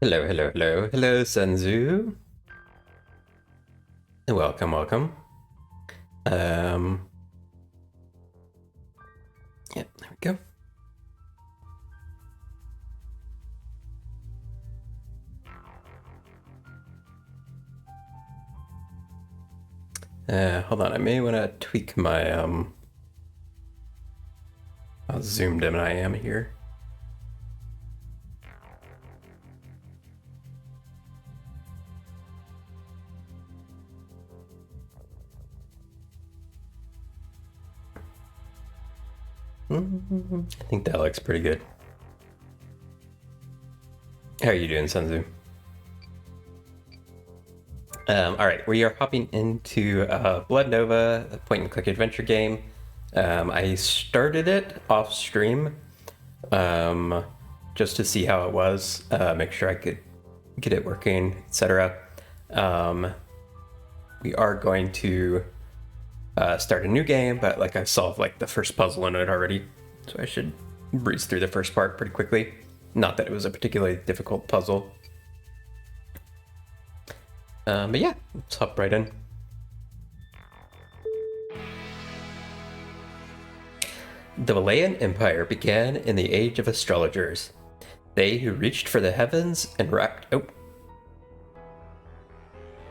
Hello, hello, hello, hello, Senzu. Welcome, welcome. Um, yeah, there we go. Hold on, I may want to tweak my, how zoomed in I am here. I think that looks pretty good. How are you doing, Senzu? Alright, we are hopping into Blood Nova, a point-and-click adventure game. I started it off stream just to see how it was, make sure I could get it working, etc. We are going to start a new game, but like I solved like the first puzzle in it already, so I should breeze through the first part pretty quickly. Not that it was a particularly difficult puzzle. But yeah, let's hop right in. The Valayan Empire began in the age of astrologers. They who reached for the heavens and wrapped... Oh.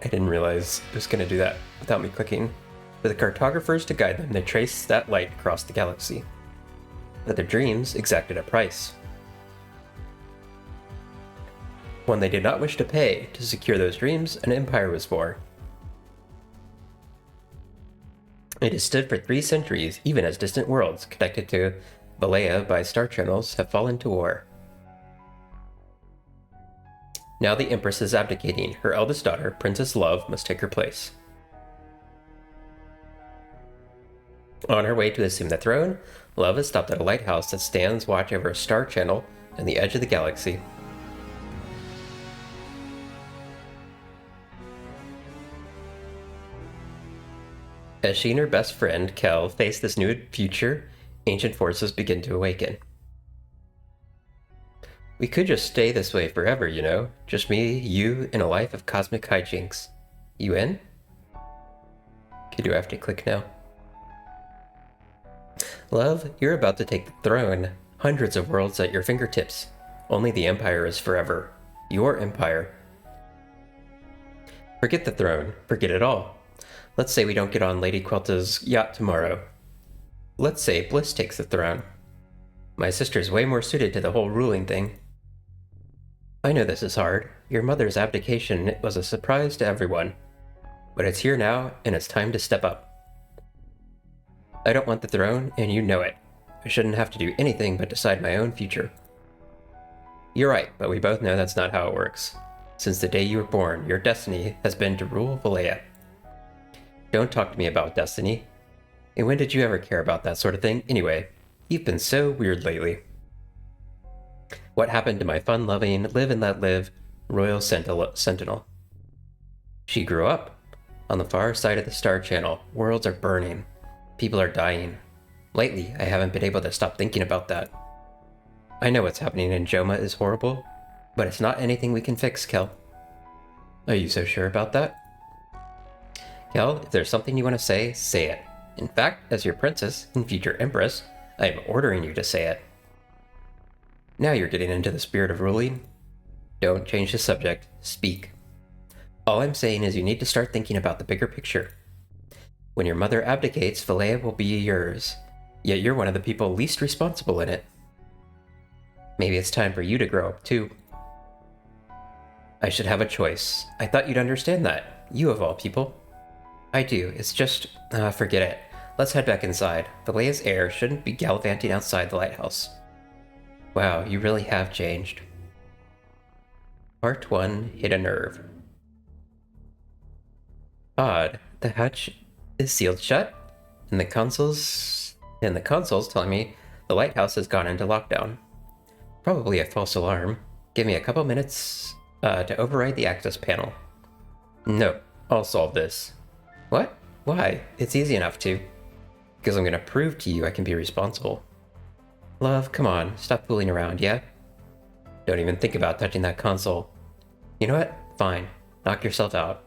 I didn't realize it was going to do that without me clicking. With the cartographers to guide them, they traced that light across the galaxy. But their dreams exacted a price. One they did not wish to pay. To secure those dreams, an empire was born. It has stood for 3 centuries, even as distant worlds connected to Valaya by star channels have fallen to war. Now the Empress is abdicating. Her eldest daughter, Princess Love, must take her place. On her way to assume the throne, Love has stopped at a lighthouse that stands watch over a star channel on the edge of the galaxy. As she and her best friend, Kel, face this new future, ancient forces begin to awaken. We could just stay this way forever, you know? Just me, you, and a life of cosmic hijinks. You in? Okay, do I have to click now? Love, you're about to take the throne. Hundreds of worlds at your fingertips. Only the Empire is forever. Your Empire. Forget the throne. Forget it all. Let's say we don't get on Lady Quelta's yacht tomorrow. Let's say Bliss takes the throne. My sister's way more suited to the whole ruling thing. I know this is hard. Your mother's abdication was a surprise to everyone. But it's here now, and it's time to step up. I don't want the throne, and you know it. I shouldn't have to do anything but decide my own future. You're right, but we both know that's not how it works. Since the day you were born, your destiny has been to rule Valaya. Don't talk to me about destiny. And when did you ever care about that sort of thing? Anyway, you've been so weird lately. What happened to my fun-loving, live and let live royal sentinel? She grew up. On the far side of the star channel, worlds are burning. People are dying. Lately, I haven't been able to stop thinking about that. I know what's happening in Joma is horrible, but it's not anything we can fix, Kel. Are you so sure about that? Kel, if there's something you want to say it. In fact, as your princess and future empress, I am ordering you to say it. Now you're getting into the spirit of ruling. Don't change the subject. Speak. All I'm saying is you need to start thinking about the bigger picture. When your mother abdicates, Valaya will be yours. Yet you're one of the people least responsible in it. Maybe it's time for you to grow up too. I should have a choice. I thought you'd understand that. You of all people. I do. It's just... forget it. Let's head back inside. Valaya's heir shouldn't be gallivanting outside the lighthouse. Wow, you really have changed. Part 1, Hit a Nerve. Odd. The hatch is sealed shut, and the console's telling me the lighthouse has gone into lockdown. Probably a false alarm. Give me a couple minutes to override the access panel. No, I'll solve this. What? Why? It's easy enough to. Because I'm gonna prove to you I can be responsible. Love, come on, stop fooling around, yeah? Don't even think about touching that console. You know what? Fine. Knock yourself out.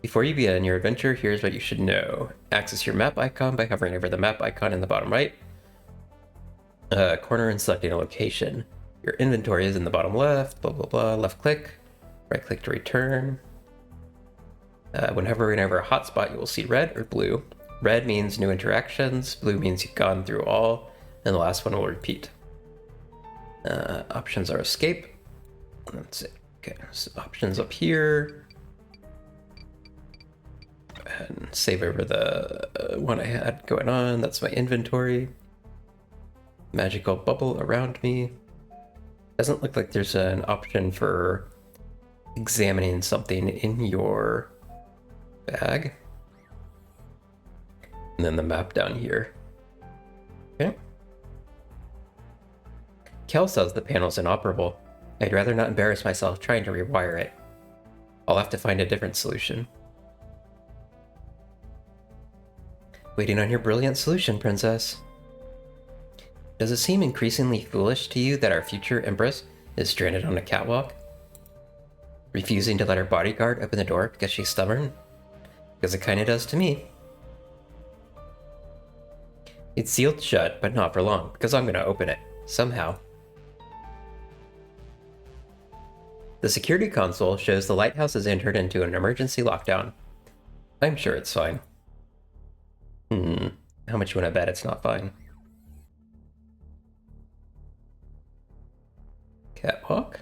Before you begin your adventure, here's what you should know. Access your map icon by hovering over the map icon in the bottom right corner and selecting a location. Your inventory is in the bottom left, blah, blah, blah. Left click, right click to return. When hovering over a hotspot, you will see red or blue. Red means new interactions, blue means you've gone through all, and the last one will repeat. Options are escape. Let's see. Okay, so options up here. Go ahead and save over the one I had going on. That's my inventory. Magical bubble around me. Doesn't look like there's an option for examining something in your bag. And then the map down here. Okay. Kel says the panel's inoperable. I'd rather not embarrass myself trying to rewire it. I'll have to find a different solution. Waiting on your brilliant solution, Princess. Does it seem increasingly foolish to you that our future Empress is stranded on a catwalk? Refusing to let her bodyguard open the door because she's stubborn? Because it kinda does to me. It's sealed shut, but not for long, because I'm gonna open it. Somehow. The security console shows the lighthouse has entered into an emergency lockdown. I'm sure it's fine. How much you wanna bet it's not fine? Catwalk?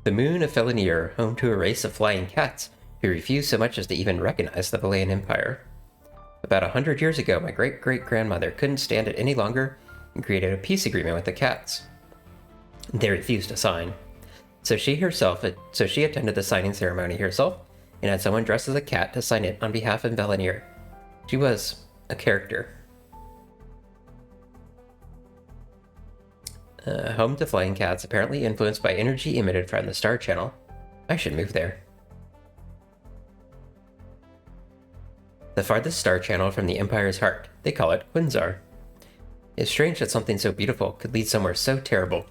The moon of Felonier, home to a race of flying cats who refused so much as to even recognize the Valayan Empire. About 100 years ago, my great-great-grandmother couldn't stand it any longer and created a peace agreement with the cats. They refused to sign. So she attended the signing ceremony herself and had someone dressed as a cat to sign it on behalf of Felonier. She was a character. Home to flying cats, apparently influenced by energy emitted from the star channel. I should move there. The farthest star channel from the Empire's heart. They call it Quinzar. It's strange that something so beautiful could lead somewhere so terrible.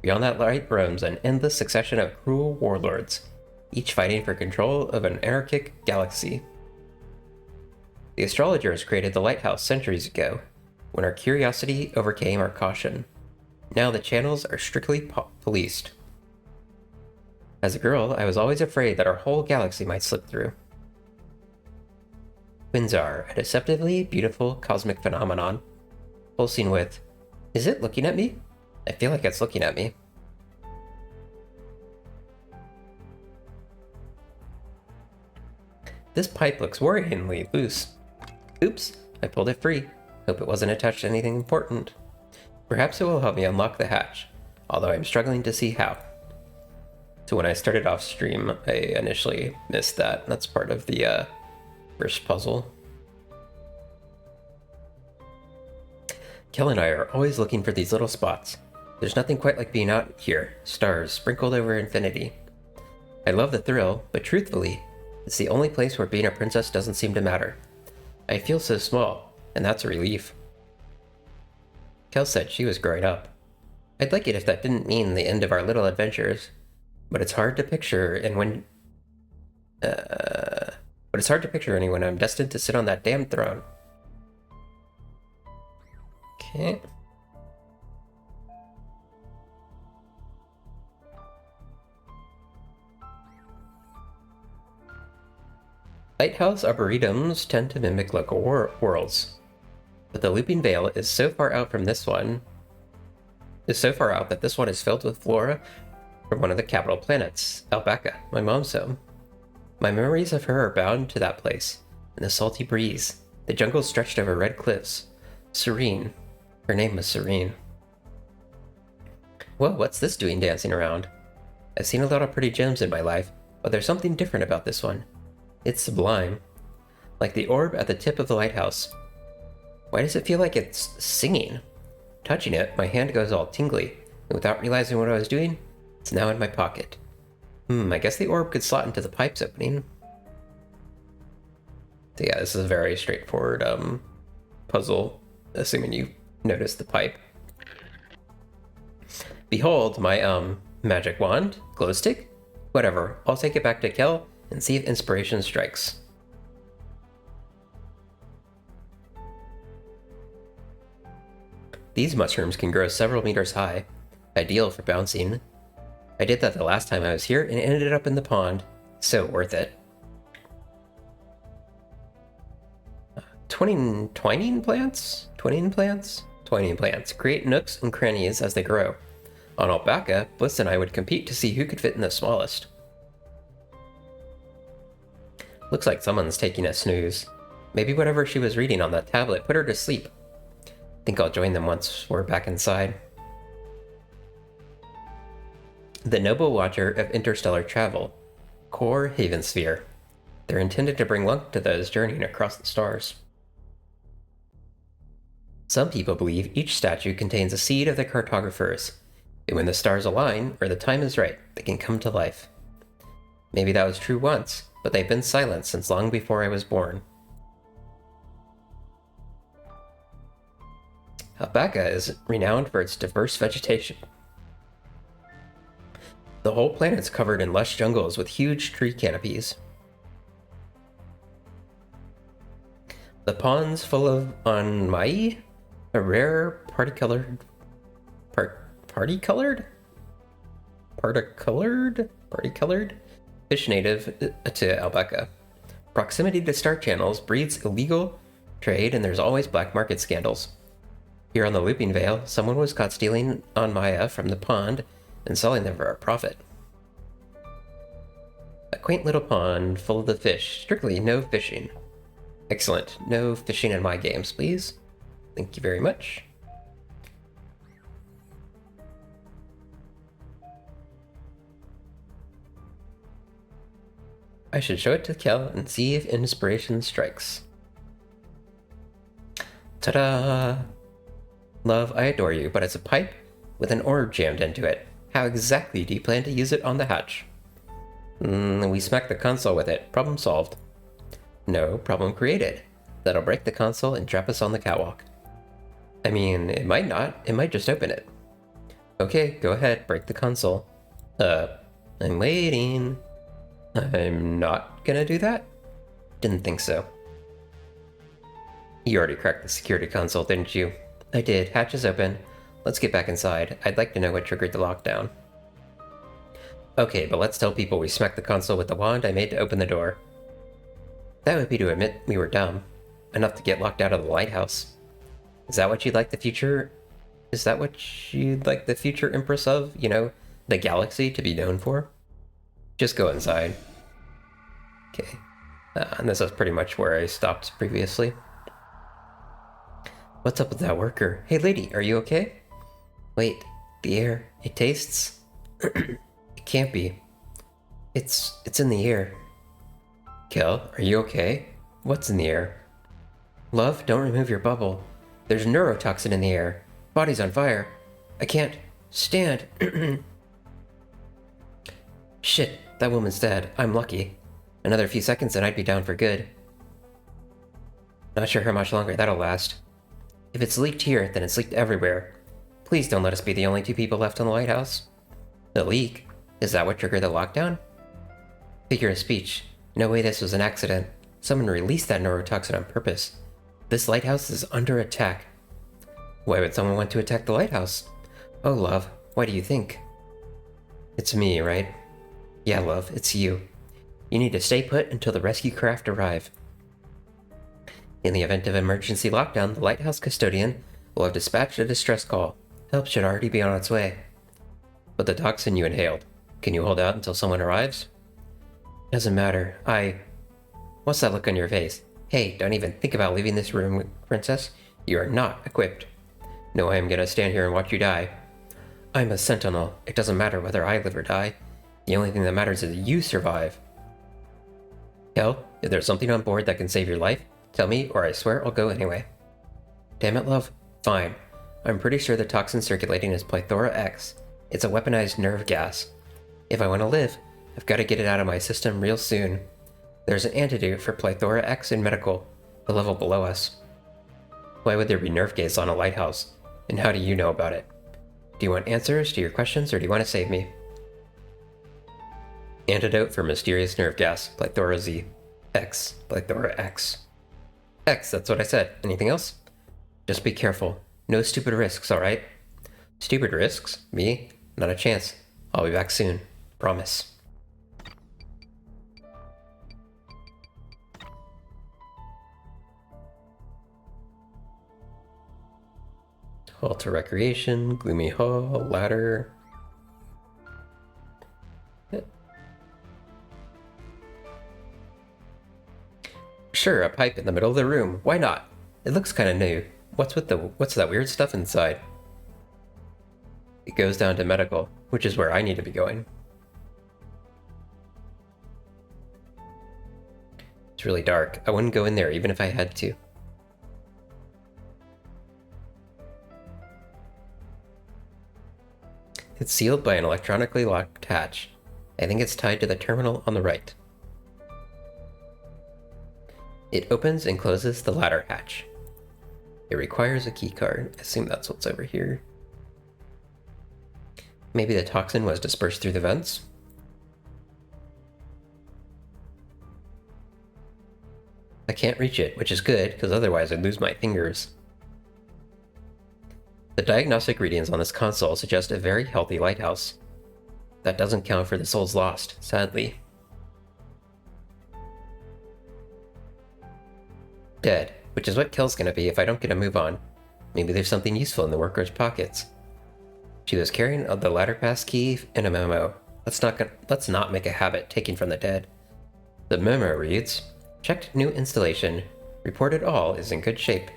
Beyond that light roams an endless succession of cruel warlords, each fighting for control of an anarchic galaxy. The astrologers created the lighthouse centuries ago, when our curiosity overcame our caution. Now the channels are strictly policed. As a girl, I was always afraid that our whole galaxy might slip through. Quinzar, a deceptively beautiful cosmic phenomenon, pulsing with, is it looking at me? I feel like it's looking at me. This pipe looks worryingly loose. Oops, I pulled it free. Hope it wasn't attached to anything important. Perhaps it will help me unlock the hatch, although I'm struggling to see how. So when I started off stream, I initially missed that. That's part of the first puzzle. Kel and I are always looking for these little spots. There's nothing quite like being out here, stars sprinkled over infinity. I love the thrill, but truthfully, it's the only place where being a princess doesn't seem to matter. I feel so small, and that's a relief. Kel said she was growing up. I'd like it if that didn't mean the end of our little adventures, but it's hard to picture anyone I'm destined to sit on that damn throne. Okay. Lighthouse arboretums tend to mimic local worlds, but the looping veil is so far out that this one is filled with flora from one of the capital planets, Albaca, my mom's home. My memories of her are bound to that place, and the salty breeze, the jungle stretched over red cliffs. Serene. Her name was Serene. Whoa, what's this doing dancing around? I've seen a lot of pretty gems in my life, but there's something different about this one. It's sublime. Like the orb at the tip of the lighthouse. Why does it feel like it's singing? Touching it, my hand goes all tingly, and without realizing what I was doing, it's now in my pocket. I guess the orb could slot into the pipe's opening. So yeah, this is a very straightforward puzzle, assuming you noticed the pipe. Behold my, magic wand? Glow stick? Whatever, I'll take it back to Kel and see if inspiration strikes. These mushrooms can grow several meters high, ideal for bouncing. I did that the last time I was here and it ended up in the pond. So worth it. Twining plants? Twining plants create nooks and crannies as they grow. On Alpaca, Bliss and I would compete to see who could fit in the smallest. Looks like someone's taking a snooze. Maybe whatever she was reading on that tablet put her to sleep. Think I'll join them once we're back inside. The Noble Watcher of Interstellar Travel, Core Haven Sphere. They're intended to bring luck to those journeying across the stars. Some people believe each statue contains a seed of the cartographers, and when the stars align, or the time is right, they can come to life. Maybe that was true once, but they've been silent since long before I was born. Alpaca is renowned for its diverse vegetation. The whole planet's covered in lush jungles with huge tree canopies. The pond's full of onmai, a rare particolored fish native to Alpaca. Proximity to star channels breeds illegal trade, and there's always black market scandals. Here on the Looping Veil, someone was caught stealing onmai from the pond and selling them for a profit. A quaint little pond full of the fish. Strictly no fishing. Excellent. No fishing in my games, please. Thank you very much. I should show it to Kel and see if inspiration strikes. Ta-da! Love, I adore you, but it's a pipe with an orb jammed into it. How exactly do you plan to use it on the hatch? We smacked the console with it. Problem solved. No, problem created. That'll break the console and trap us on the catwalk. I mean, it might not. It might just open it. Okay, go ahead, break the console. I'm waiting. I'm not gonna do that? Didn't think so. You already cracked the security console, didn't you? I did. Hatch is open. Let's get back inside. I'd like to know what triggered the lockdown. Okay, but let's tell people we smacked the console with the wand I made to open the door. That would be to admit we were dumb. Enough to get locked out of the lighthouse. Is that what you'd like the future... Is that what you'd like the future Empress of, you know, the galaxy to be known for? Just go inside. Okay. And this is pretty much where I stopped previously. What's up with that worker? Hey lady, are you okay? Wait, the air, it tastes... It can't be. It's in the air. Kel, are you okay? What's in the air? Love, don't remove your bubble. There's neurotoxin in the air. Body's on fire. I can't stand. Shit, that woman's dead. I'm lucky. Another few seconds and I'd be down for good. Not sure how much longer that'll last. If it's leaked here, then it's leaked everywhere. Please don't let us be the only two people left on the lighthouse. The leak? Is that what triggered the lockdown? Figure of speech. No way this was an accident. Someone released that neurotoxin on purpose. This lighthouse is under attack. Why would someone want to attack the lighthouse? Oh, love, why do you think? It's me, right? Yeah, love, it's you. You need to stay put until the rescue craft arrive. In the event of emergency lockdown, the lighthouse custodian will have dispatched a distress call. Help should already be on its way. But the toxin you inhaled, can you hold out until someone arrives? Doesn't matter. What's that look on your face? Hey, don't even think about leaving this room, princess. You are not equipped. No, I am gonna stand here and watch you die. I'm a sentinel. It doesn't matter whether I live or die. The only thing that matters is you survive. Kel, if there's something on board that can save your life, tell me or I swear I'll go anyway. Damn it, love. Fine. I'm pretty sure the toxin circulating is Plethora X. It's a weaponized nerve gas. If I want to live, I've got to get it out of my system real soon. There's an antidote for Plethora X in medical, a level below us. Why would there be nerve gas on a lighthouse? And how do you know about it? Do you want answers to your questions, or do you want to save me? Antidote for mysterious nerve gas, Plethora Z. X, Plethora X. X, that's what I said. Anything else? Just be careful. No stupid risks, alright? Stupid risks? Me? Not a chance. I'll be back soon. Promise. Hall to recreation, gloomy hall, ladder. Sure, a pipe in the middle of the room. Why not? It looks kind of new. What's that weird stuff inside? It goes down to medical, which is where I need to be going. It's really dark. I wouldn't go in there even if I had to. It's sealed by an electronically locked hatch. I think it's tied to the terminal on the right. It opens and closes the ladder hatch. It requires a key card. I assume that's what's over here. Maybe the toxin was dispersed through the vents? I can't reach it, which is good, because otherwise I'd lose my fingers. The diagnostic readings on this console suggest a very healthy lighthouse. That doesn't count for the souls lost, sadly. Dead, which is what Kill's gonna be if I don't get a move on. Maybe there's something useful in the worker's pockets. She was carrying the ladder pass key and a memo. Let's not make a habit taking from the dead. The memo reads, checked new installation. Reported all is in good shape.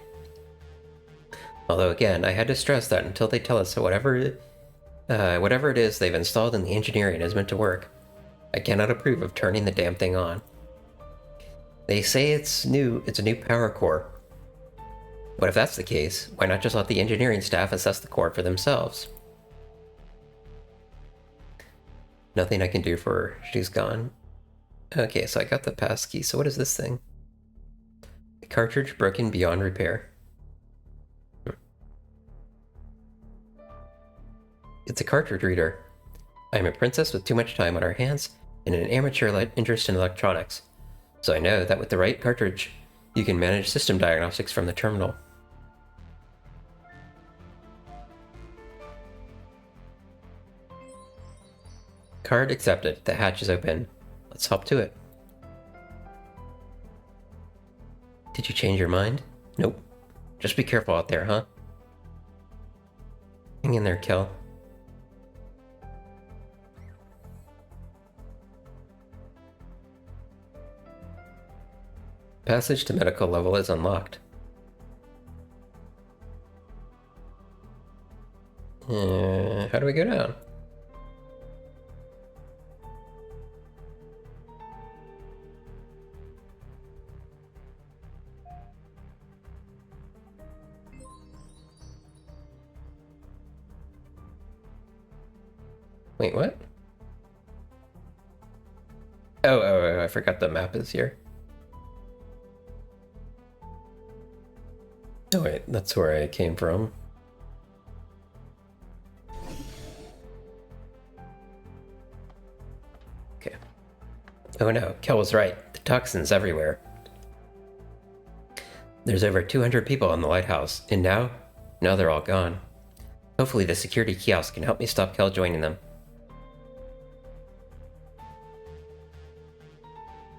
Although again, I had to stress that until they tell us whatever it is they've installed in the engineering is meant to work. I cannot approve of turning the damn thing on. They say it's a new power core. But if that's the case, why not just let the engineering staff assess the core for themselves? Nothing I can do for her. She's gone. Okay, so I got the passkey. So what is this thing? The cartridge broken beyond repair. It's a cartridge reader. I am a princess with too much time on our hands and an amateur interest in electronics. So I know that with the right cartridge, you can manage system diagnostics from the terminal. Card accepted. The hatch is open. Let's hop to it. Did you change your mind? Nope. Just be careful out there, huh? Hang in there, Kel. Passage to medical level is unlocked. How do we go down? Wait, what? Oh, I forgot the map is here. Oh wait, that's where I came from. Okay. Oh no, Kel was right. The toxin's everywhere. There's over 200 people on the lighthouse, and now they're all gone. Hopefully the security kiosk can help me stop Kel joining them.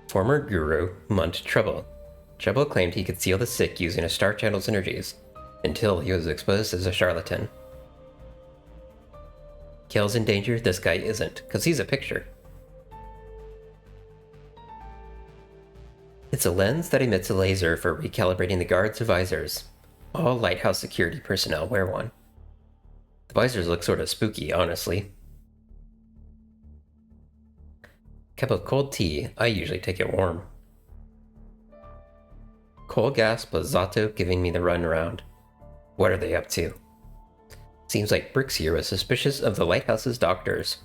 Former guru, Munt Trouble. Trouble claimed he could seal the sick using a Star Channel's energies, until he was exposed as a charlatan. Kel's in danger, this guy isn't, because he's a picture. It's a lens that emits a laser for recalibrating the guards' visors. All lighthouse security personnel wear one. The visors look sort of spooky, honestly. Cup of cold tea, I usually take it warm. Coal gas plus Zato giving me the runaround. What are they up to? Seems like Brix here was suspicious of the lighthouse's doctors.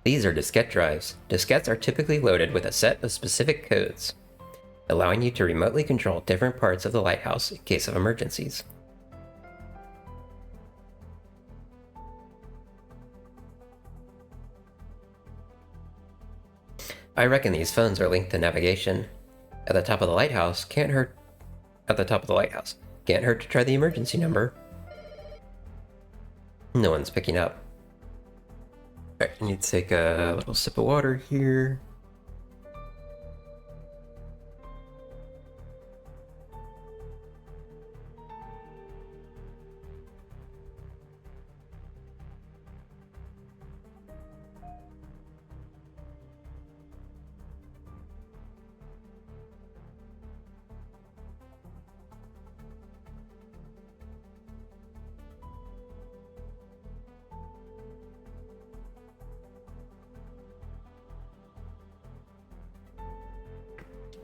These are diskette drives. Diskettes are typically loaded with a set of specific codes, allowing you to remotely control different parts of the lighthouse in case of emergencies. I reckon these phones are linked to navigation. At the top of the lighthouse, can't hurt. At the top of the lighthouse. Can't hurt to try the emergency number. No one's picking up. Alright, I need to take a little sip of water here.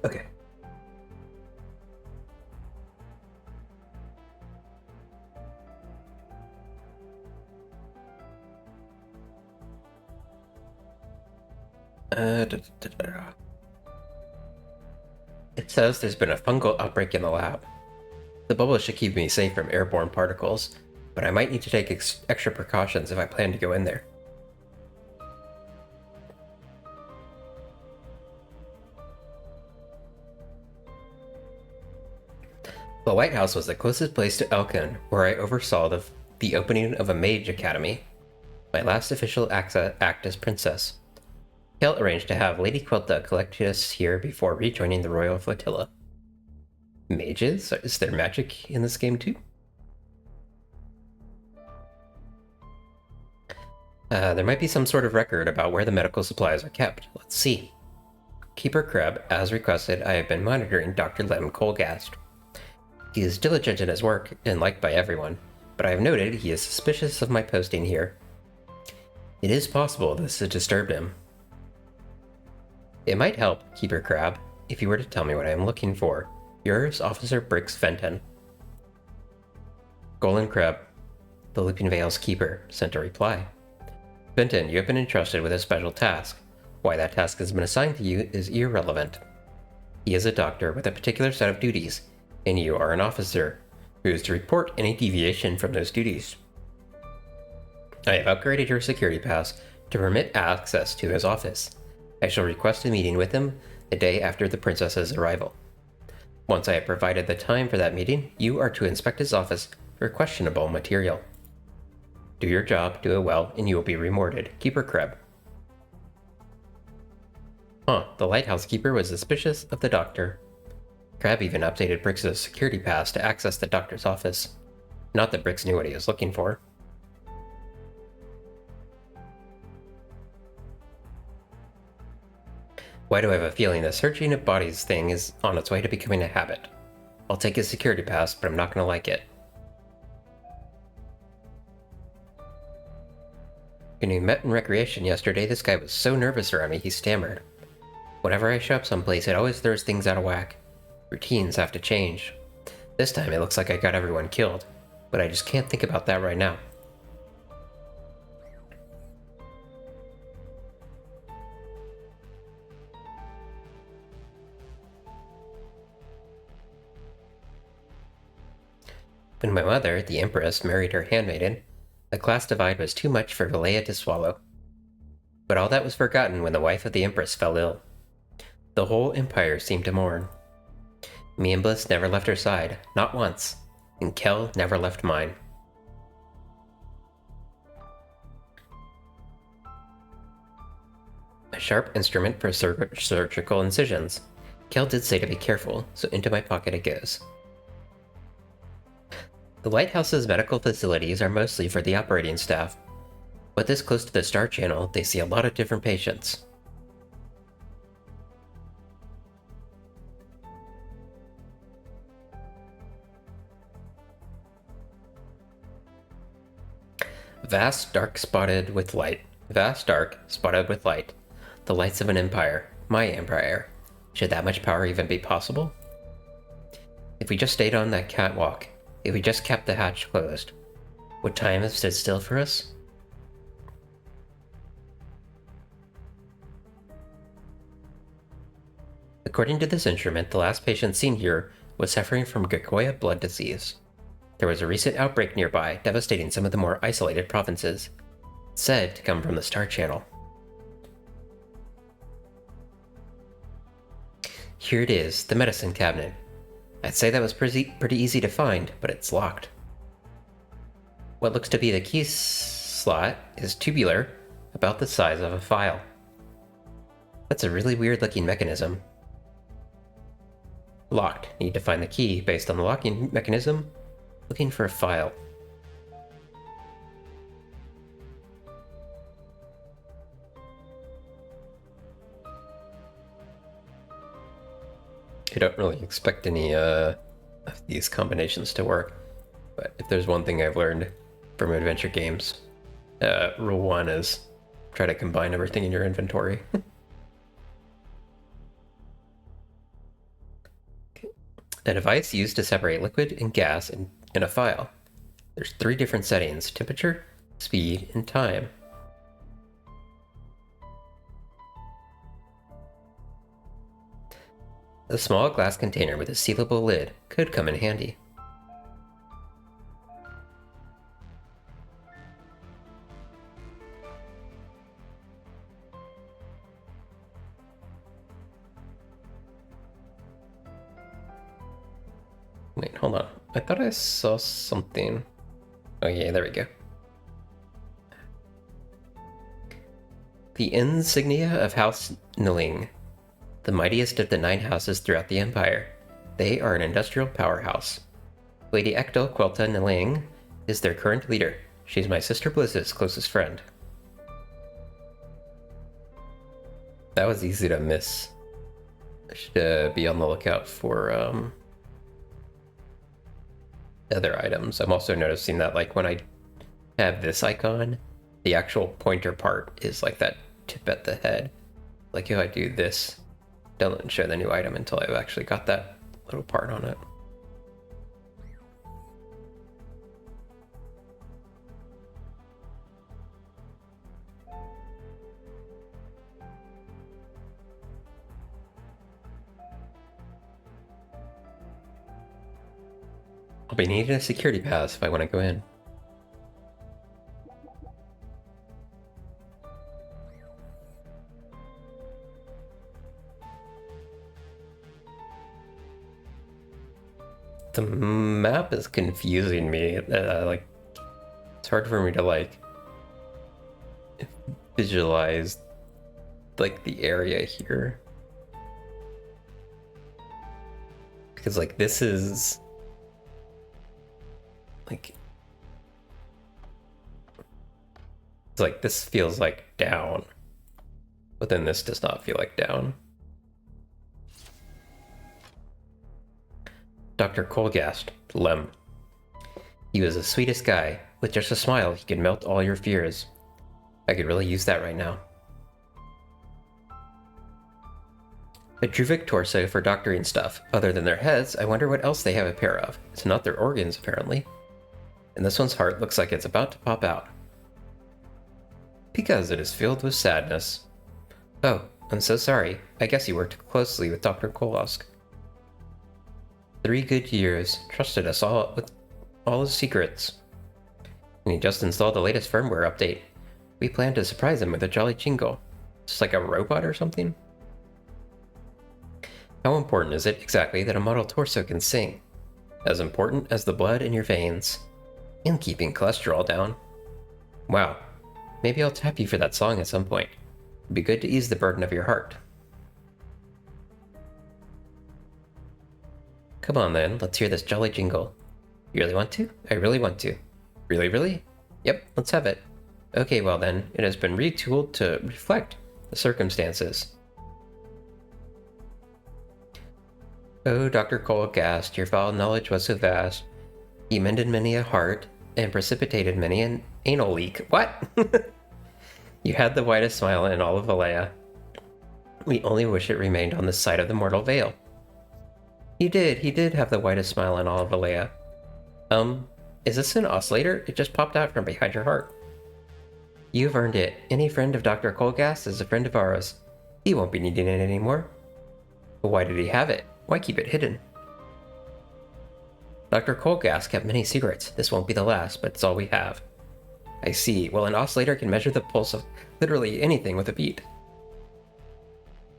Okay. It says there's been a fungal outbreak in the lab. The bubble should keep me safe from airborne particles, but I might need to take extra precautions if I plan to go in there. The lighthouse was the closest place to Elkin, where I oversaw the opening of a mage academy, my last official act as princess. Kale arranged to have Lady Quilta collect us here before rejoining the royal flotilla. Mages? Is there magic in this game too? There might be some sort of record about where the medical supplies are kept. Let's see. Keeper Crab, as requested, I have been monitoring Dr. Lem Colgast. He is diligent in his work and liked by everyone, but I have noted he is suspicious of my posting here. It is possible this has disturbed him. It might help, Keeper Crab, if you were to tell me what I am looking for. Yours, Officer Briggs Fenton. Golden Crab, the Looping Vale's keeper, sent a reply. Fenton, you have been entrusted with a special task. Why that task has been assigned to you is irrelevant. He is a doctor with a particular set of duties, and you are an officer, who is to report any deviation from those duties. I have upgraded your security pass to permit access to his office. I shall request a meeting with him the day after the princess's arrival. Once I have provided the time for that meeting, you are to inspect his office for questionable material. Do your job, do it well, and you will be rewarded. Keeper Crab. The lighthouse keeper was suspicious of the doctor. Crab even updated Briggs' security pass to access the doctor's office. Not that Briggs knew what he was looking for. Why do I have a feeling the searching of bodies thing is on its way to becoming a habit? I'll take his security pass, but I'm not going to like it. When we met in recreation yesterday, this guy was so nervous around me he stammered. Whenever I show up someplace, it always throws things out of whack. Routines have to change. This time it looks like I got everyone killed, but I just can't think about that right now. When my mother, the Empress, married her handmaiden, the class divide was too much for Valea to swallow. But all that was forgotten when the wife of the Empress fell ill. The whole empire seemed to mourn. Me and Bliss never left her side, not once, and Kel never left mine. A sharp instrument for surgical incisions. Kel did say to be careful, so into my pocket it goes. The lighthouse's medical facilities are mostly for the operating staff, but this close to the Star Channel, they see a lot of different patients. Vast, dark, spotted with light. Vast, dark, spotted with light. The lights of an empire. My empire. Should that much power even be possible? If we just stayed on that catwalk, if we just kept the hatch closed, would time have stood still for us? According to this instrument, the last patient seen here was suffering from Gakoya blood disease. There was a recent outbreak nearby, devastating some of the more isolated provinces, said to come from the Star Channel. Here it is, the medicine cabinet. I'd say that was pretty easy to find, but it's locked. What looks to be the key slot is tubular, about the size of a file. That's a really weird looking mechanism. Locked. Need to find the key based on the locking mechanism. Looking for a file. I don't really expect any of these combinations to work, but if there's one thing I've learned from adventure games, rule 1 is try to combine everything in your inventory. A device used to separate liquid and gas in a file. There's 3 different settings: temperature, speed, and time. A small glass container with a sealable lid could come in handy. Wait, hold on. I thought I saw something. Oh yeah, there we go. The insignia of House Niling, the mightiest of the 9 houses throughout the Empire. They are an industrial powerhouse. Lady Echdel Quelta Niling is their current leader. She's my sister Bliss's closest friend. That was easy to miss. I should be on the lookout for other items. I'm also noticing that like when I have this icon, the actual pointer part is like that tip at the head. Like if I do this, it doesn't show the new item until I've actually got that little part on it. I'll be needing a security pass if I want to go in. The map is confusing me. Like, it's hard for me to like visualize like the area here, because like this is like it's like this feels like down, but then this does not feel like down. Dr. Colgast, Lem. He was the sweetest guy. With just a smile, he could melt all your fears. I could really use that right now. A Druvic torso for doctoring stuff. Other than their heads, I wonder what else they have a pair of. It's not their organs, apparently. And this one's heart looks like it's about to pop out. Because it is filled with sadness. Oh, I'm so sorry. I guess you worked closely with Dr. Kolosk. 3 good years, trusted us all with all his secrets. And he just installed the latest firmware update. We plan to surprise him with a jolly jingle. Just like a robot or something? How important is it exactly that a model torso can sing? As important as the blood in your veins. And keeping cholesterol down. Wow. Maybe I'll tap you for that song at some point. It'd be good to ease the burden of your heart. Come on then, let's hear this jolly jingle. You really want to? I really want to. Really, really? Yep, let's have it. Okay, well then, it has been retooled to reflect the circumstances. Oh, Dr. Colgast, your foul knowledge was so vast. He mended many a heart and precipitated many an anal leak. What? You had the whitest smile in all of Valea. We only wish it remained on this side of the mortal veil. He did have the whitest smile in all of Valea. Is this an oscillator? It just popped out from behind your heart. You've earned it. Any friend of Dr. Colgast is a friend of ours. He won't be needing it anymore. But why did he have it? Why keep it hidden? Dr. Colgast kept many secrets. This won't be the last, but it's all we have. I see. Well, an oscillator can measure the pulse of literally anything with a beat.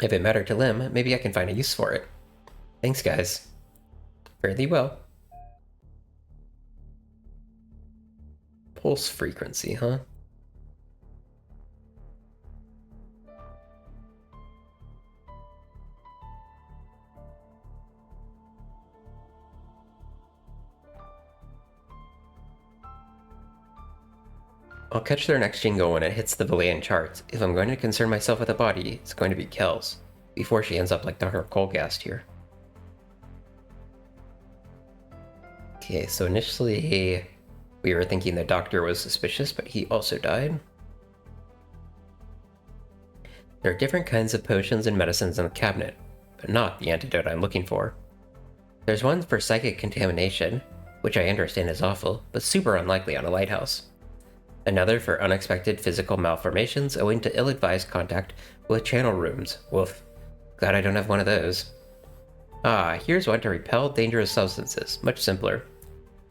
If it mattered to Lim, maybe I can find a use for it. Thanks, guys. Fairly well. Pulse frequency, huh? I'll catch their next jingle when it hits the Valayan charts. If I'm going to concern myself with a body, it's going to be Kel's, before she ends up like Dr. Colgast here. Okay, so initially we were thinking the doctor was suspicious, but he also died. There are different kinds of potions and medicines in the cabinet, but not the antidote I'm looking for. There's one for psychic contamination, which I understand is awful, but super unlikely on a lighthouse. Another for unexpected physical malformations owing to ill-advised contact with channel rooms. Woof. Glad I don't have one of those. Ah, here's one to repel dangerous substances. Much simpler.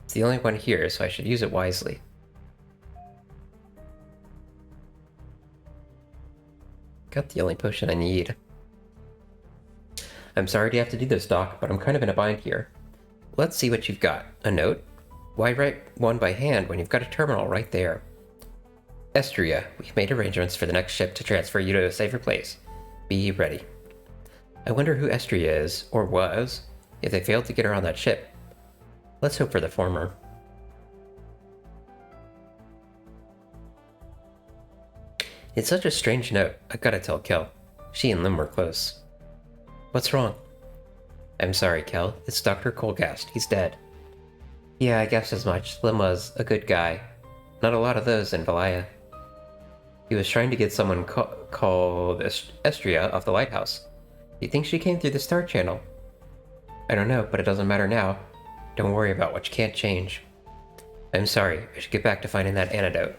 It's the only one here, so I should use it wisely. Got the only potion I need. I'm sorry to have to do this, Doc, but I'm kind of in a bind here. Let's see what you've got. A note? Why write one by hand when you've got a terminal right there? Estria, we've made arrangements for the next ship to transfer you to a safer place. Be ready. I wonder who Estria is, or was, if they failed to get her on that ship. Let's hope for the former. It's such a strange note. I gotta tell Kel. She and Lim were close. What's wrong? I'm sorry, Kel. It's Dr. Colgast. He's dead. Yeah, I guessed as much. Lim was a good guy. Not a lot of those in Valaya. He was trying to get someone called Estria off the lighthouse. Do you think she came through the Star Channel? I don't know, but it doesn't matter now. Don't worry about what you can't change. I'm sorry. I should get back to finding that antidote.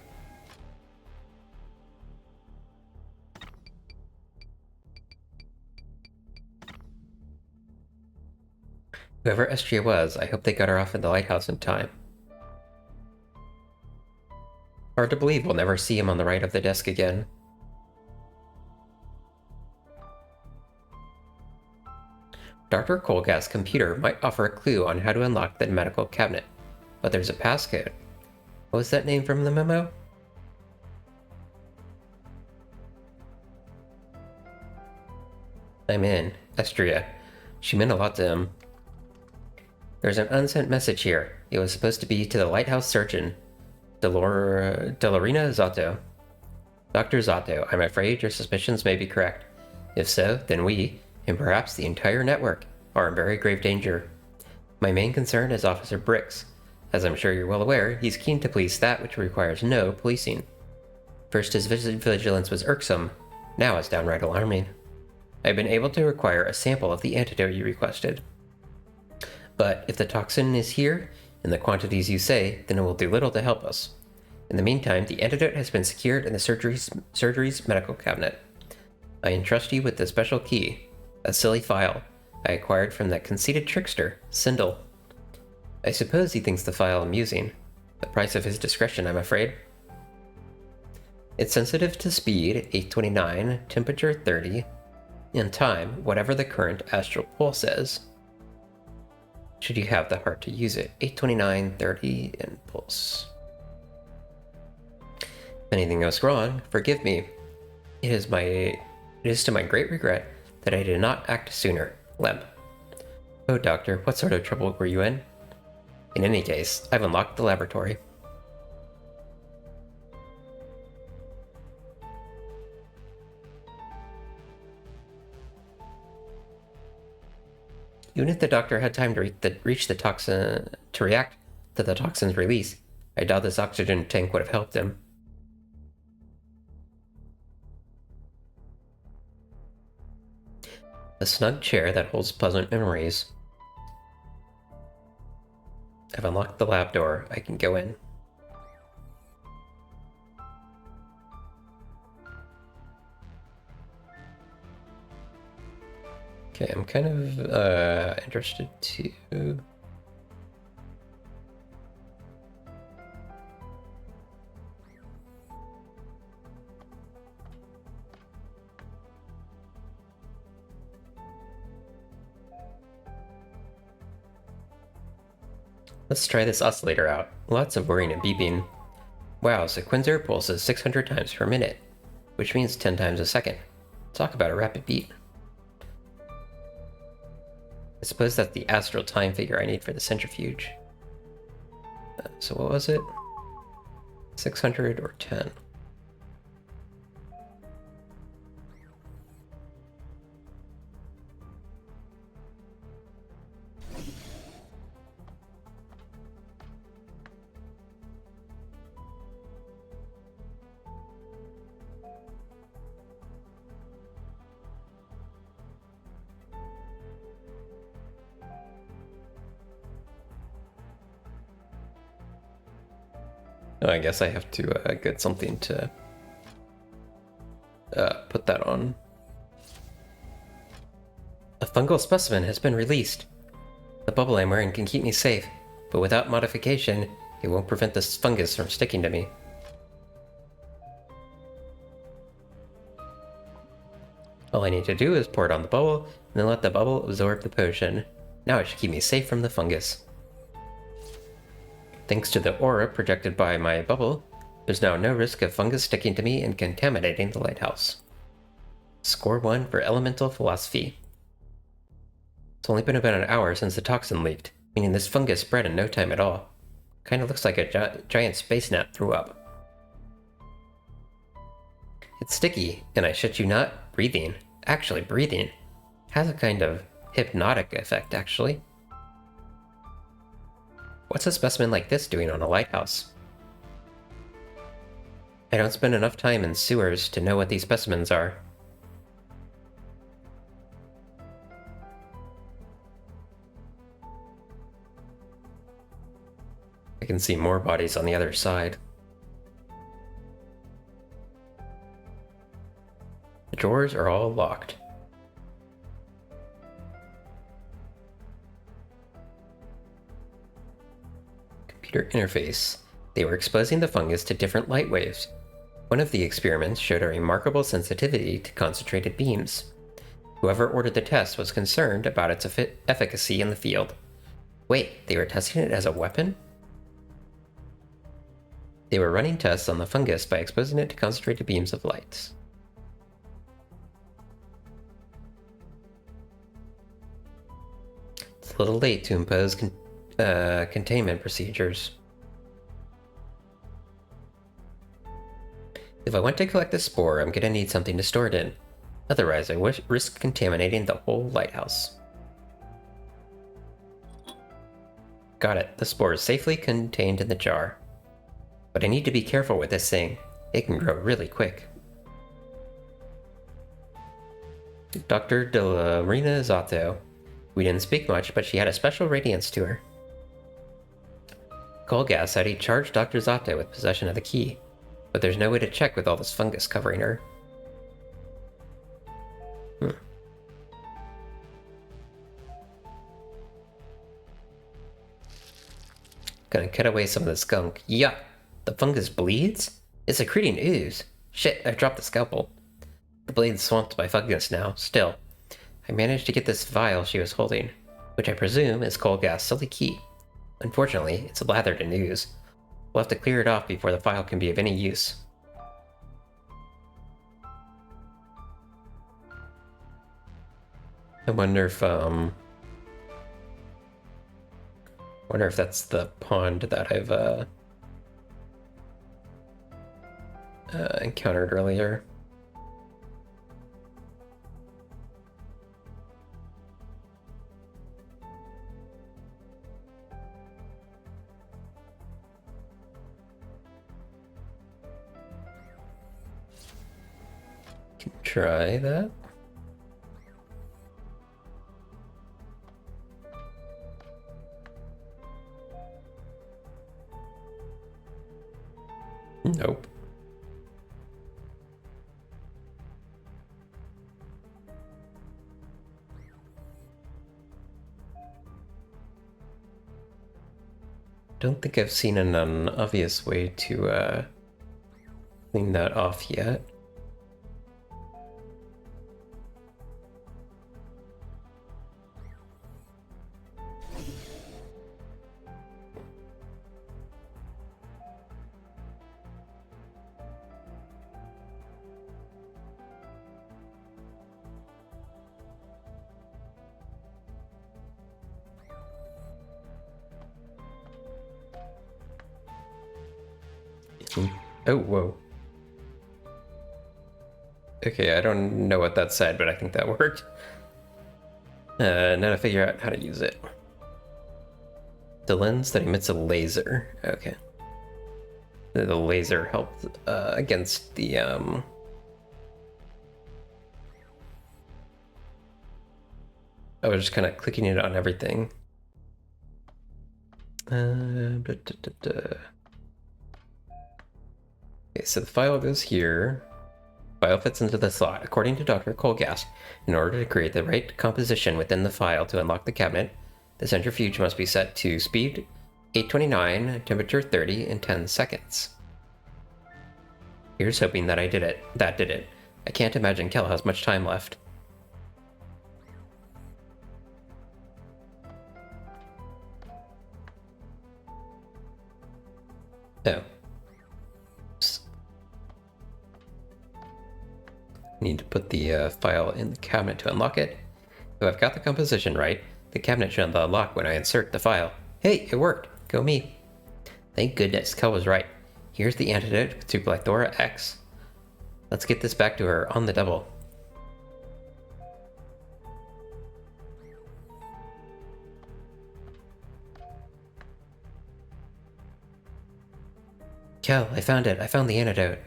Whoever Estria was, I hope they got her off at the lighthouse in time. Hard to believe we'll never see him on the right of the desk again. Dr. Colgast's computer might offer a clue on how to unlock the medical cabinet, but there's a passcode. What was that name from the memo? I'm in. Estria. She meant a lot to him. There's an unsent message here. It was supposed to be to the lighthouse surgeon, Delorina Zato. Dr. Zato, I'm afraid your suspicions may be correct. If so, then we, and perhaps the entire network, are in very grave danger. My main concern is Officer Brix. As I'm sure you're well aware, he's keen to police that which requires no policing. First his vigilance was irksome, now it's downright alarming. I've been able to acquire a sample of the antidote you requested. But if the toxin is here, in the quantities you say, then it will do little to help us. In the meantime, the antidote has been secured in the surgery's medical cabinet. I entrust you with the special key, a silly file I acquired from that conceited trickster, Sindel. I suppose he thinks the file amusing. The price of his discretion, I'm afraid. It's sensitive to speed, 829, temperature 30, and time, whatever the current astral pulse says. Should you have the heart to use it, 829, 30, and pulse. If anything goes wrong, forgive me. It is to my great regret that I did not act sooner. Lem. Oh, Doctor, what sort of trouble were you in? In any case, I've unlocked the laboratory. Even if the doctor had time to reach the toxin to react to the toxin's release, I doubt this oxygen tank would have helped him. A snug chair that holds pleasant memories. I've unlocked the lab door. I can go in. Okay, I'm kind of interested to... Let's try this oscillator out. Lots of whirring and beeping. Wow, Sequencer pulses 600 times per minute, which means 10 times a second. Talk about a rapid beat. I suppose that's the astral time figure I need for the centrifuge. So what was it? 600 or 10? Oh, I guess I have to get something to put that on. A fungal specimen has been released. The bubble I'm wearing can keep me safe, but without modification, it won't prevent this fungus from sticking to me. All I need to do is pour it on the bubble, and then let the bubble absorb the potion. Now it should keep me safe from the fungus. Thanks to the aura projected by my bubble, there's now no risk of fungus sticking to me and contaminating the lighthouse. Score 1 for elemental philosophy. It's only been about an hour since the toxin leaked, meaning this fungus spread in no time at all. Kinda looks like a giant space gnat threw up. It's sticky, and I shit you not, breathing. Actually breathing. Has a kind of hypnotic effect, actually. What's a specimen like this doing on a lighthouse? I don't spend enough time in sewers to know what these specimens are. I can see more bodies on the other side. The drawers are all locked. Computer interface. They were exposing the fungus to different light waves. One of the experiments showed a remarkable sensitivity to concentrated beams. Whoever ordered the test was concerned about its efficacy in the field. Wait, they were testing it as a weapon? They were running tests on the fungus by exposing it to concentrated beams of light. It's a little late to impose containment procedures. If I want to collect the spore, I'm gonna need something to store it in. Otherwise, I risk contaminating the whole lighthouse. Got it. The spore is safely contained in the jar. But I need to be careful with this thing. It can grow really quick. Dr. De La Marina Zato. We didn't speak much, but she had a special radiance to her. Colgas said he charged Dr. Zato with possession of the key, but there's no way to check with all this fungus covering her. Gonna cut away some of the skunk. Yuck! The fungus bleeds? It's secreting ooze. Shit, I dropped the scalpel. The blade's swamped by fungus now. Still, I managed to get this vial she was holding, which I presume is Colgas' silly key. Unfortunately, it's lathered in ooze. We'll have to clear it off before the vial can be of any use. I wonder if that's the pond that I've encountered earlier. Can try that. Nope. Don't think I've seen an obvious way to clean that off yet. 16. Oh, whoa. Okay, I don't know what that said, but I think that worked. Now to figure out how to use it. The lens that emits a laser. Okay. The laser helped against the I was just kind of clicking it on everything. Okay, so the file goes here. File fits into the slot. According to Dr. Colgast, in order to create the right composition within the file to unlock the cabinet, the centrifuge must be set to speed 829, temperature 30, in 10 seconds. Here's hoping that that did it. I can't imagine Kel has much time left. Oh. Need to put the file in the cabinet to unlock it. If I've got the composition right, the cabinet should unlock when I insert the file. Hey, it worked! Go me! Thank goodness, Kel was right. Here's the antidote to Plethora X. Let's get this back to her on the double. Kel, I found it. I found the antidote.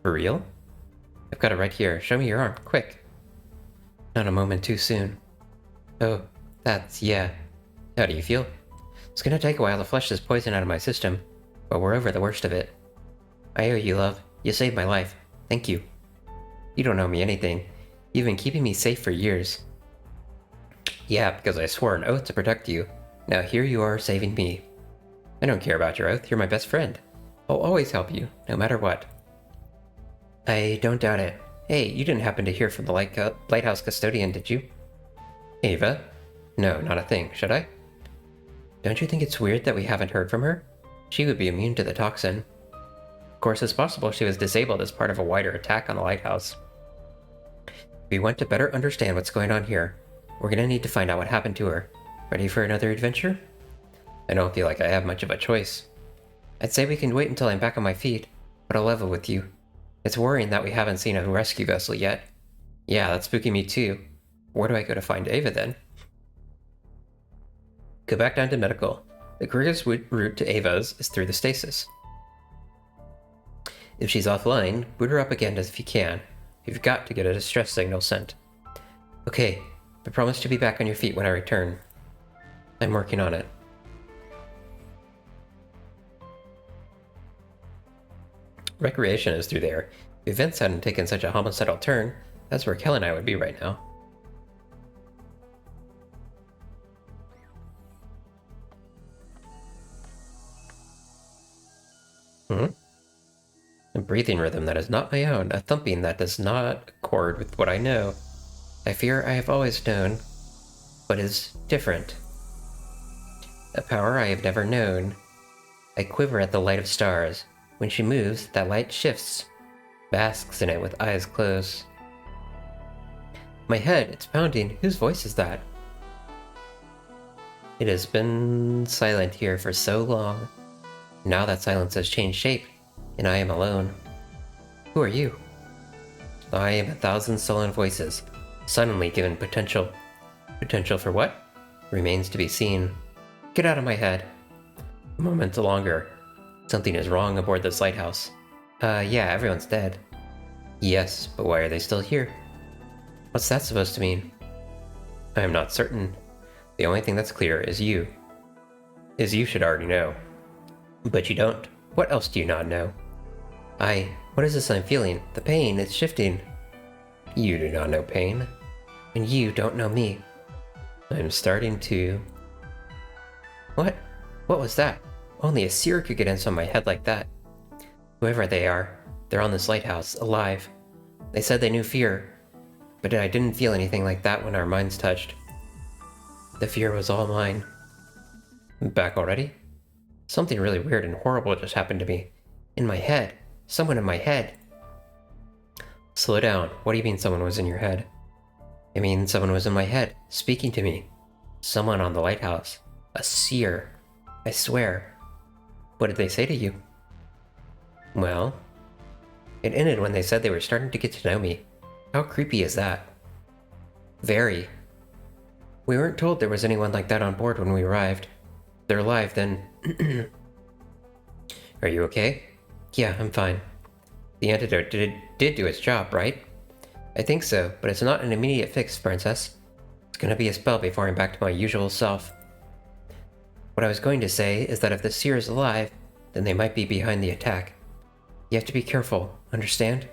For real? I've got it right here. Show me your arm, quick. Not a moment too soon. Oh, yeah. How do you feel? It's gonna take a while to flush this poison out of my system, but we're over the worst of it. I owe you, love. You saved my life. Thank you. You don't owe me anything. You've been keeping me safe for years. Yeah, because I swore an oath to protect you. Now here you are saving me. I don't care about your oath. You're my best friend. I'll always help you, no matter what. I don't doubt it. Hey, you didn't happen to hear from the lighthouse custodian, did you? Ava? No, not a thing. Should I? Don't you think it's weird that we haven't heard from her? She would be immune to the toxin. Of course, it's possible she was disabled as part of a wider attack on the lighthouse. If we want to better understand what's going on here, we're gonna need to find out what happened to her. Ready for another adventure? I don't feel like I have much of a choice. I'd say we can wait until I'm back on my feet, but I'll level with you. It's worrying that we haven't seen a rescue vessel yet. Yeah, that's spooking me too. Where do I go to find Ava then? Go back down to medical. The quickest route to Ava's is through the stasis. If she's offline, boot her up again if you can. You've got to get a distress signal sent. Okay, but promise to be back on your feet when I return. I'm working on it. Recreation is through there. If events hadn't taken such a homicidal turn, that's where Kel and I would be right now. A breathing rhythm that is not my own, a thumping that does not accord with what I know. I fear I have always known, but is different. A power I have never known. I quiver at the light of stars. When she moves, that light shifts, basks in it with eyes closed. My head, it's pounding. Whose voice is that? It has been silent here for so long. Now that silence has changed shape, and I am alone. Who are you? I am 1,000 sullen voices, suddenly given potential. Potential for what? Remains to be seen. Get out of my head. A moment longer. Something is wrong aboard this lighthouse. Yeah, everyone's dead. Yes, but why are they still here? What's that supposed to mean? I am not certain. The only thing that's clear is you. You should already know. But you don't. What else do you not know? What is this I'm feeling? The pain, it's shifting. You do not know pain. And you don't know me. I'm starting to... What? What was that? Only a seer could get inside my head like that. Whoever they are, they're on this lighthouse, alive. They said they knew fear, but I didn't feel anything like that when our minds touched. The fear was all mine. Back already? Something really weird and horrible just happened to me. In my head. Someone in my head. Slow down. What do you mean someone was in your head? I mean someone was in my head, speaking to me. Someone on the lighthouse. A seer. I swear. What did they say to you? Well, it ended when they said they were starting to get to know me. How creepy is that? Very. We weren't told there was anyone like that on board when we arrived. If they're alive, then... Are you okay? Yeah, I'm fine. The antidote did do its job, right? I think so, but it's not an immediate fix, Princess. It's gonna be a spell before I'm back to my usual self. What I was going to say is that if the seer is alive, then they might be behind the attack. You have to be careful, understand?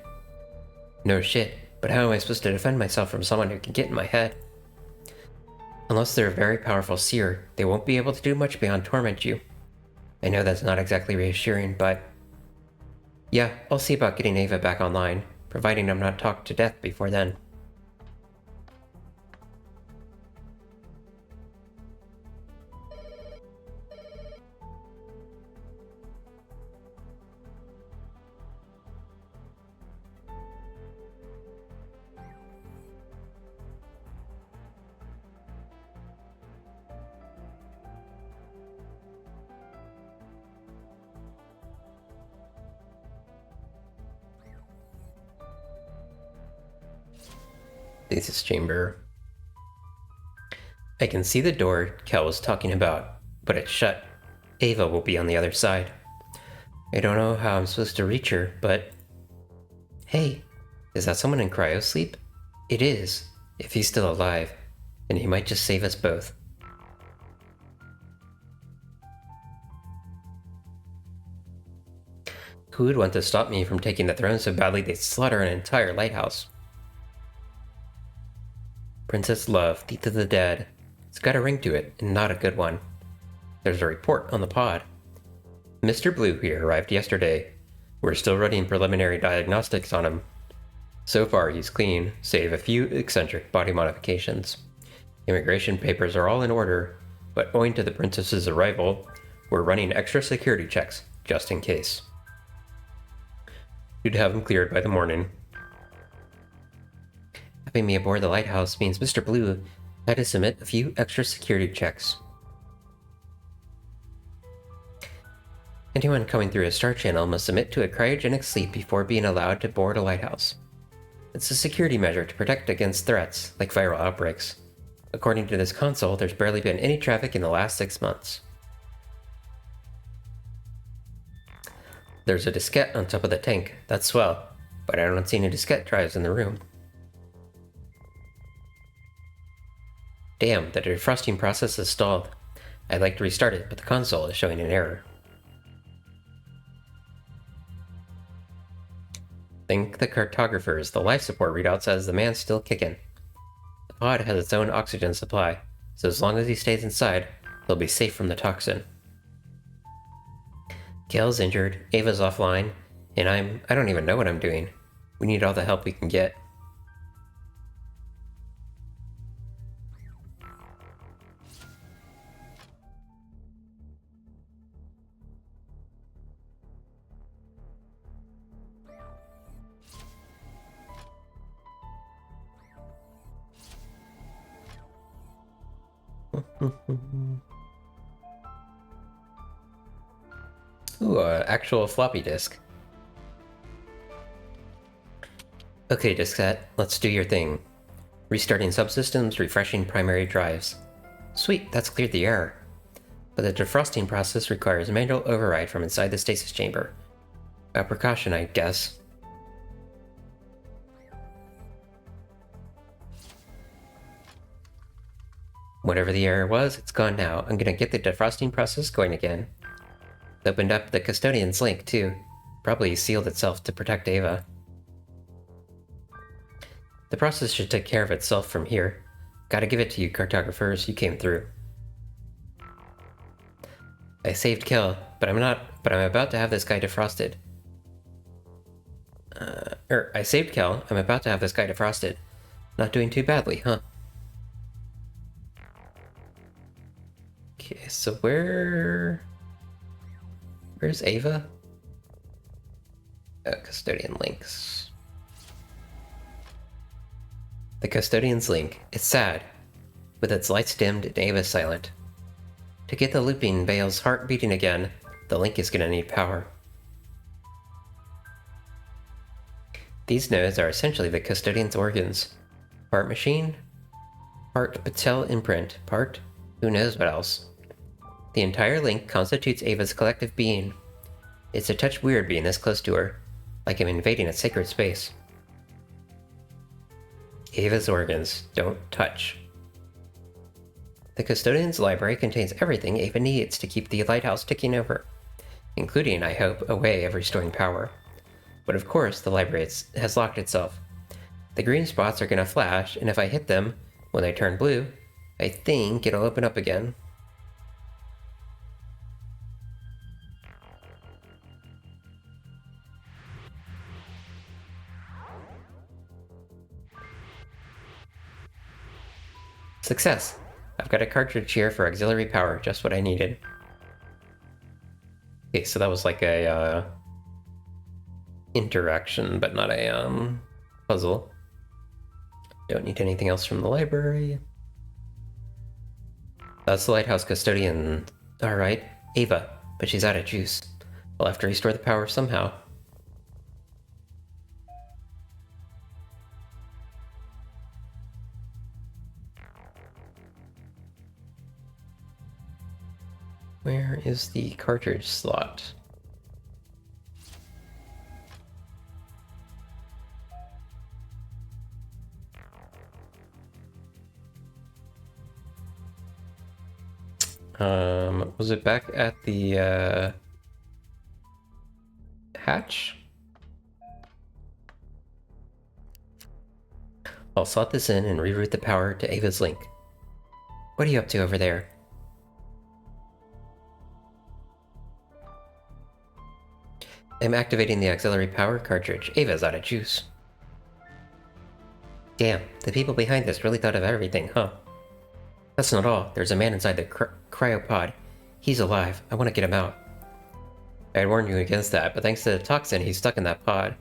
No shit, but how am I supposed to defend myself from someone who can get in my head? Unless they're a very powerful seer, they won't be able to do much beyond torment you. I know that's not exactly reassuring, but... Yeah, I'll see about getting Ava back online, providing I'm not talked to death before then. Stasis chamber. I can see the door Kel was talking about, but it's shut. Ava will be on the other side. I don't know how I'm supposed to reach her, but... Hey, is that someone in cryosleep? It is, if he's still alive, and he might just save us both. Who would want to stop me from taking the throne so badly they'd slaughter an entire lighthouse? Princess Love, Teeth of the Dead. It's got a ring to it, and not a good one. There's a report on the pod. Mr. Blue here arrived yesterday. We're still running preliminary diagnostics on him. So far, he's clean, save a few eccentric body modifications. Immigration papers are all in order, but owing to the princess's arrival, we're running extra security checks, just in case. You'd have him cleared by the morning. Having me aboard the lighthouse means Mr. Blue had to submit a few extra security checks. Anyone coming through a star channel must submit to a cryogenic sleep before being allowed to board a lighthouse. It's a security measure to protect against threats, like viral outbreaks. According to this console, there's barely been any traffic in the last 6 months. There's a diskette on top of the tank, that's swell, but I don't see any diskette drives in the room. Damn, the defrosting process is stalled. I'd like to restart it, but the console is showing an error. Think the cartographers. The life support readout says the man's still kicking. The pod has its own oxygen supply, so as long as he stays inside, he'll be safe from the toxin. Kel's injured, Ava's offline, and I don't even know what I'm doing. We need all the help we can get. Ooh, actual floppy disk. Okay, diskette, let's do your thing. Restarting subsystems, refreshing primary drives. Sweet, that's cleared the error. But the defrosting process requires manual override from inside the stasis chamber. A precaution, I guess. Whatever the error was, it's gone now. I'm gonna get the defrosting process going again. It opened up the custodian's link, too. Probably sealed itself to protect Ava. The process should take care of itself from here. Gotta give it to you, cartographers. You came through. I saved Kel, but I'm about to have this guy defrosted. I saved Kel. I'm about to have this guy defrosted. Not doing too badly, huh? Okay, so where's Ava? Custodian links. The custodian's link. It's sad, with its lights dimmed and Ava silent. To get the looping Bale's heart beating again, the link is gonna need power. These nodes are essentially the custodian's organs. Part machine, part Patel imprint, part who knows what else. The entire link constitutes Ava's collective being. It's a touch weird being this close to her, like I'm invading a sacred space. Ava's organs don't touch. The custodian's library contains everything Ava needs to keep the lighthouse ticking over, including, I hope, a way of restoring power. But of course, the library has locked itself. The green spots are gonna flash, and if I hit them when they turn blue, I think it'll open up again. Success! I've got a cartridge here for auxiliary power, just what I needed. Okay, so that was like a interaction, but not a puzzle. Don't need anything else from the library. That's the lighthouse custodian. Alright, Ava, but she's out of juice. We'll have to restore the power somehow. Where is the cartridge slot? Was it back at the hatch? I'll slot this in and reroute the power to Ava's link. What are you up to over there? I'm activating the auxiliary power cartridge. Ava's out of juice. Damn, the people behind this really thought of everything, huh? That's not all. There's a man inside the cryopod. He's alive. I want to get him out. I had warned you against that, but thanks to the toxin, he's stuck in that pod.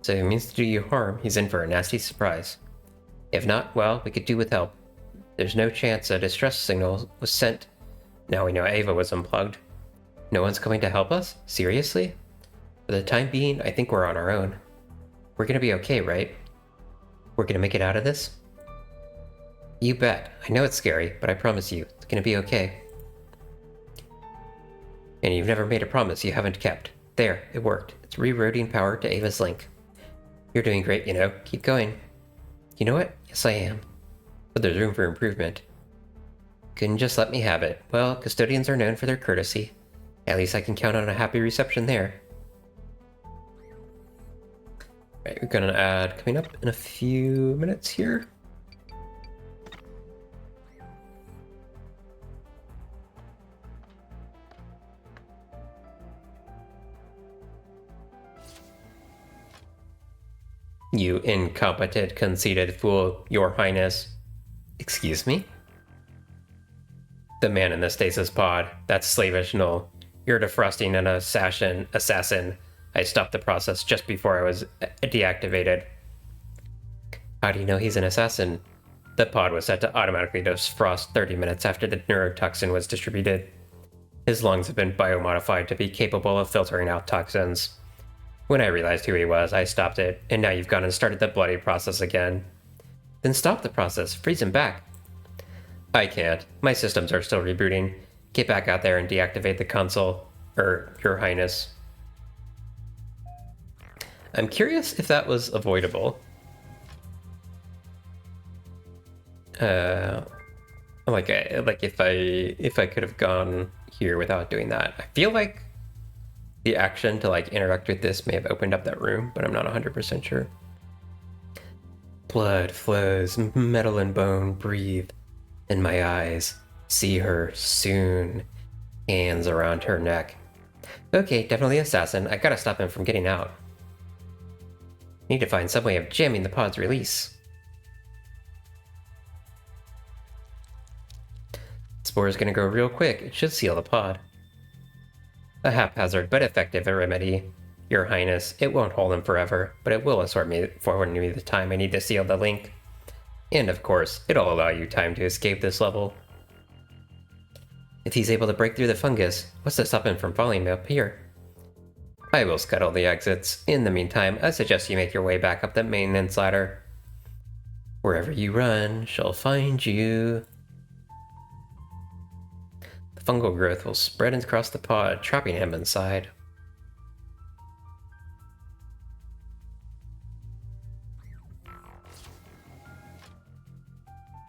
So if he means to do you harm, he's in for a nasty surprise. If not, well, we could do with help. There's no chance a distress signal was sent. Now we know Ava was unplugged. No one's coming to help us? Seriously? For the time being, I think we're on our own. We're gonna be okay, right? We're gonna make it out of this? You bet. I know it's scary, but I promise you, it's gonna be okay. And you've never made a promise you haven't kept. There, it worked. It's rerouting power to Ava's link. You're doing great, you know. Keep going. You know what? Yes, I am. But there's room for improvement. Couldn't just let me have it. Well, custodians are known for their courtesy. At least I can count on a happy reception there. Right, we're gonna add, coming up in a few minutes here. You incompetent, conceited fool, your highness. Excuse me? The man in the stasis pod. That's slavish, Null. You're defrosting an assassin. I stopped the process just before I was deactivated. How do you know he's an assassin? The pod was set to automatically defrost 30 minutes after the neurotoxin was distributed. His lungs have been biomodified to be capable of filtering out toxins. When I realized who he was, I stopped it, and now you've gone and started the bloody process again. Then stop the process, freeze him back. I can't. My systems are still rebooting. Get back out there and deactivate the console. Your highness. I'm curious if that was avoidable. Like if I could have gone here without doing that. I feel like the action to like interact with this may have opened up that room, but I'm not 100% sure. Blood flows, metal and bone breathe in my eyes. See her soon. Hands around her neck. Okay, definitely assassin. I gotta stop him from getting out. Need to find some way of jamming the pod's release. Spore is gonna go real quick. It should seal the pod. A haphazard but effective remedy. Your Highness, it won't hold him forever, but it will afford me the time I need to seal the link. And of course, it'll allow you time to escape this level. If he's able to break through the fungus, what's to stop him from falling up here? I will scuttle the exits. In the meantime, I suggest you make your way back up the maintenance ladder. Wherever you run, she'll find you. The fungal growth will spread across the pod, trapping him inside.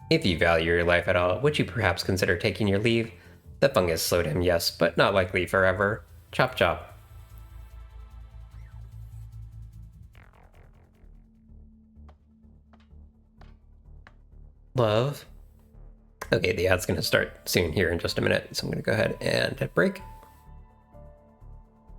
If you value your life at all, would you perhaps consider taking your leave? The fungus slowed him, yes, but not likely forever. Chop chop. Love. Okay, the ad's gonna start soon here in just a minute, so I'm gonna go ahead and hit break.